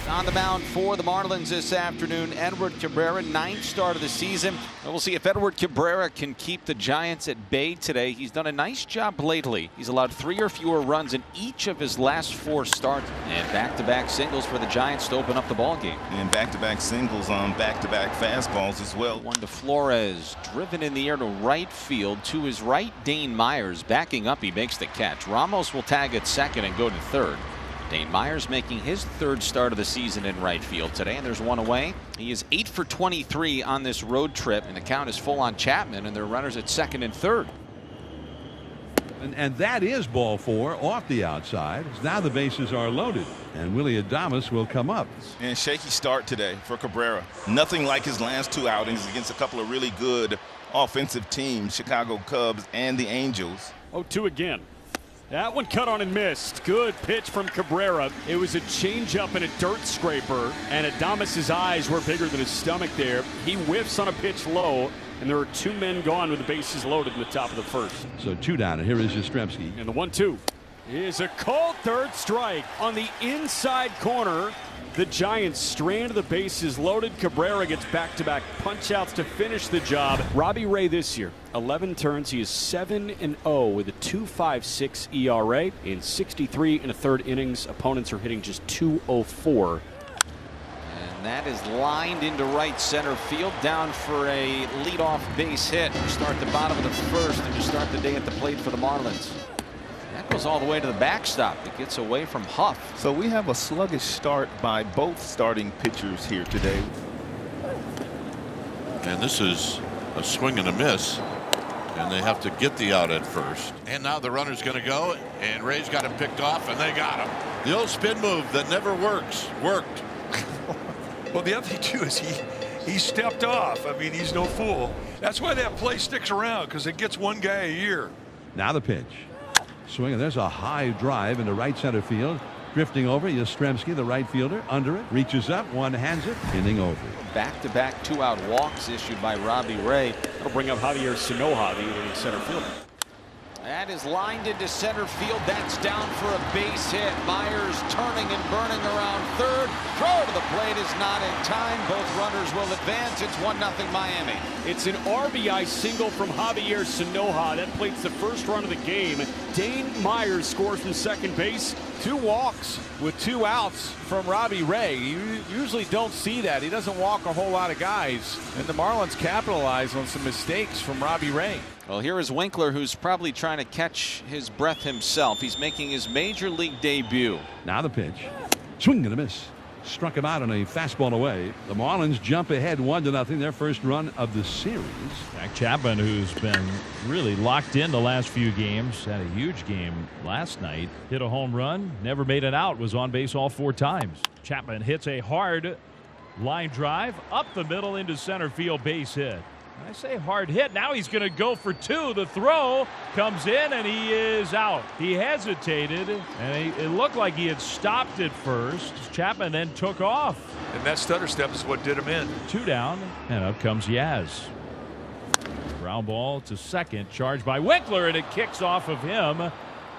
On the mound for the Marlins this afternoon, Edward Cabrera, 9th start of the season. And we'll see if Edward Cabrera can keep the Giants at bay today. He's done a nice job lately. He's allowed 3 or fewer runs in each of his last 4 starts. And back-to-back singles for the Giants to open up the ballgame. And back-to-back singles on back-to-back fastballs as well. One to Flores, driven in the air to right field. To his right, Dane Myers backing up. He makes the catch. Ramos will tag at second and go to third. Dane Myers making his 3rd start of the season in right field today, and there's one away. He is 8 for 23 on this road trip, and the count is full on Chapman, and there are runners at second and third. And that is ball 4 off the outside. Now the bases are loaded, and Willie Adames will come up. And shaky start today for Cabrera. Nothing like his last 2 outings against a couple of really good offensive teams, Chicago Cubs and the Angels. 0-2 again. That one cut on and missed. Good pitch from Cabrera. It was a changeup and a dirt scraper, and Adames' eyes were bigger than his stomach there. He whiffs on a pitch low, and there are 2 men gone with the bases loaded in the top of the 1st. So 2 down, and here is Yastrzemski. And the 1-2 is a called third strike on the inside corner. The Giants strand the bases loaded. Cabrera gets back-to-back punch-outs to finish the job. Robbie Ray this year, 11 turns. He is 7-0 with a 2.56 ERA in 63 1/3 innings. Opponents are hitting just .204. And that is lined into right center field, down for a leadoff base hit. We start the bottom of the 1st and just start the day at the plate for the Marlins. That goes all the way to the backstop. It gets away from Huff. So we have a sluggish start by both starting pitchers here today. And this is a swing and a miss. And they have to get the out at first. And now the runner's going to go, and Ray's got him picked off, and they got him. The old spin move that never works worked. Well, the other thing too is he stepped off. I mean, he's no fool. That's why that play sticks around, because it gets one guy a year. Now the pitch. Swing, and there's a high drive into right center field. Drifting over, Yastrzemski, the right fielder, under it, reaches up, one hands it, inning over. Back-to-back 2-out walks issued by Robbie Ray. That'll bring up Javier Sinoja, the leading center fielder. That is lined into center field. That's down for a base hit. Myers turning and burning around third. Throw to the plate is not in time. Both runners will advance. It's 1-0 Miami. It's an RBI single from Javier Sinoja. That plates the first run of the game. Dane Myers scores from second base. 2 walks with 2 outs from Robbie Ray. You usually don't see that. He doesn't walk a whole lot of guys. And the Marlins capitalize on some mistakes from Robbie Ray. Well, here is Winkler, who's probably trying to catch his breath himself. He's making his major league debut. Now the pitch. Swing and a miss. Struck him out on a fastball away. The Marlins jump ahead 1-0, their first run of the series. Jack Chapman, who's been really locked in the last few games, had a huge game last night. Hit a home run, never made it out, was on base all 4 times. Chapman hits a hard line drive up the middle into center field, base hit. I say hard hit. Now he's going to go for 2. The throw comes in and he is out. He hesitated and it looked like he had stopped at first. Chapman then took off. And that stutter step is what did him in. 2 down, and up comes Yaz. Ground ball to second, charged by Winkler, and it kicks off of him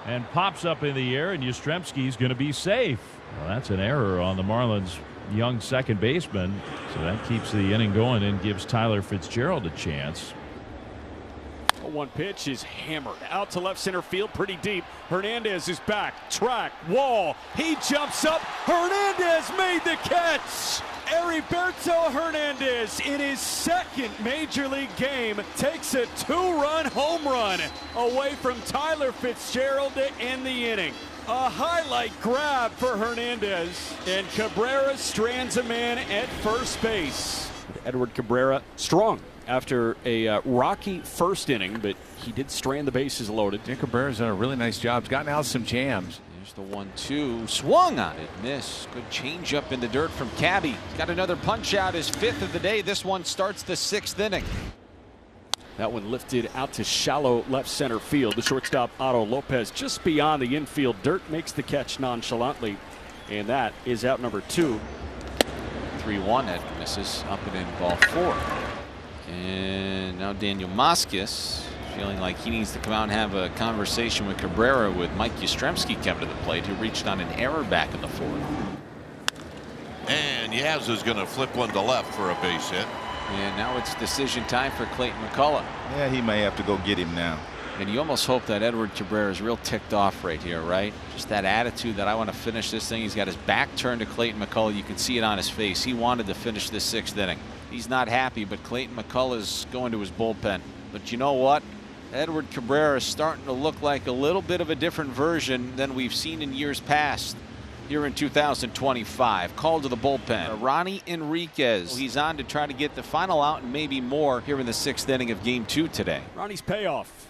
and pops up in the air, and Yastrzemski's going to be safe. Well, that's an error on the Marlins' young second baseman, so that keeps the inning going and gives Tyler Fitzgerald a chance. A 1 pitch is hammered out to left center field, pretty deep. Hernandez is back, track, wall. He jumps up. Hernandez made the catch. Heriberto Hernandez, in his 2nd major league game, takes a 2-run home run away from Tyler Fitzgerald to end the inning. A highlight grab for Hernandez, and Cabrera strands a man at first base. Edward Cabrera strong after a rocky first inning, but he did strand the bases loaded. Dick Cabrera's done a really nice job. He's gotten out some jams. There's the 1-2. Swung on it. Miss. Good change up in the dirt from Cabby. He's got another punch out, his 5th of the day. This one starts the 6th inning. That one lifted out to shallow left center field. The shortstop Otto Lopez just beyond the infield dirt makes the catch nonchalantly, and that is out number 2. 3-1. That misses up and in, ball 4. And now Daniel Mascis feeling like he needs to come out and have a conversation with Cabrera with Mike Yastrzemski coming to the plate, who reached on an error back in the 4th. And Yaz is going to flip one to left for a base hit. And now it's decision time for Clayton McCullough. Yeah, he may have to go get him now. And you almost hope that Edward Cabrera is real ticked off right here, right? Just that attitude that I want to finish this thing. He's got his back turned to Clayton McCullough. You can see it on his face. He wanted to finish this 6th inning. He's not happy, but Clayton McCullough is going to his bullpen. But you know what? Edward Cabrera is starting to look like a little bit of a different version than we've seen in years past. Here in 2025, called to the bullpen. Ronnie Enriquez. He's on to try to get the final out and maybe more here in the 6th inning of Game 2 today. Ronnie's payoff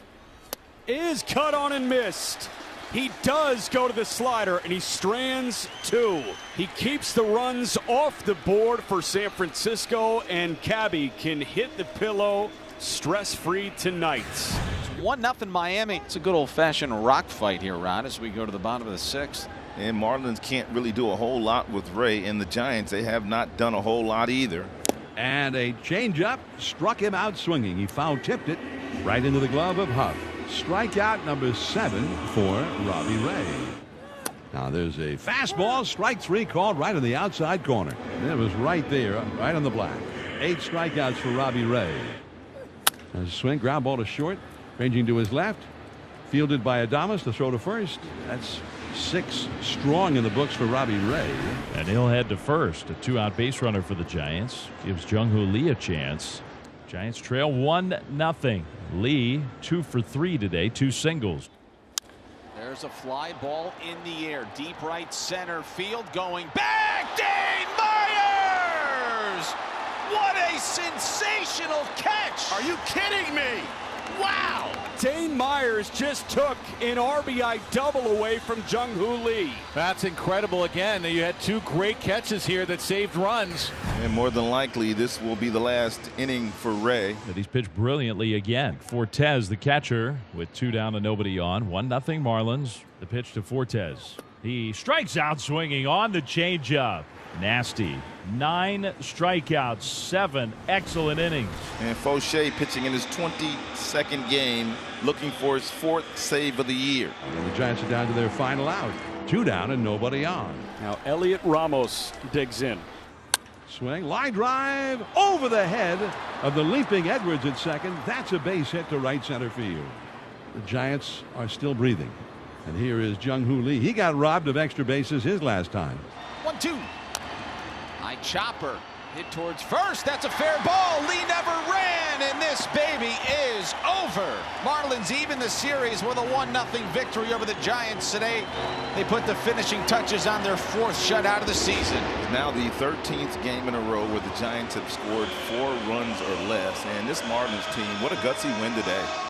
is cut on and missed. He does go to the slider and he strands 2. He keeps the runs off the board for San Francisco, and Cabby can hit the pillow stress-free tonight. 1-0 Miami. It's a good old-fashioned rock fight here, Ron, as we go to the bottom of the 6th. And Marlins can't really do a whole lot with Ray, and the Giants, they have not done a whole lot either. And a changeup struck him out swinging. He foul-tipped it right into the glove of Huff. Strikeout number 7 for Robbie Ray. Now there's a fastball, strike 3 called right in the outside corner. And it was right there, right on the black. 8 strikeouts for Robbie Ray. There's a swing, ground ball to short, ranging to his left. Fielded by Adames to throw to first. That's 6 strong in the books for Robbie Ray. And he'll head to first. A 2-out base runner for the Giants. Gives Jung-Hoo Lee a chance. Giants trail 1-0. Lee 2 for 3 today. 2 singles. There's a fly ball in the air. Deep right center field going back. Dane Myers! What a sensational catch! Are you kidding me? Wow! Dane Myers just took an RBI double away from Jung-Hoo Lee. That's incredible. Again, you had 2 great catches here that saved runs. And more than likely, this will be the last inning for Ray. But he's pitched brilliantly again. Fortes, the catcher, with 2 down and nobody on. 1-0 Marlins. The pitch to Fortes. He strikes out swinging on the changeup. Nasty. 9 strikeouts, 7 excellent innings. And Fauché pitching in his 22nd game, looking for his 4th save of the year. And the Giants are down to their final out. 2 down and nobody on. Now Elliot Ramos digs in. Swing, line drive over the head of the leaping Edwards at second. That's a base hit to right center field. The Giants are still breathing. And here is Jung-Hoo Lee. He got robbed of extra bases his last time. 1-2. High chopper hit towards first. That's a fair ball. Lee never ran, and this baby is over. Marlins even the series with a 1-0 victory over the Giants today. They put the finishing touches on their 4th shutout of the season. Now the 13th game in a row where the Giants have scored 4 runs or less. And this Marlins team, what a gutsy win today.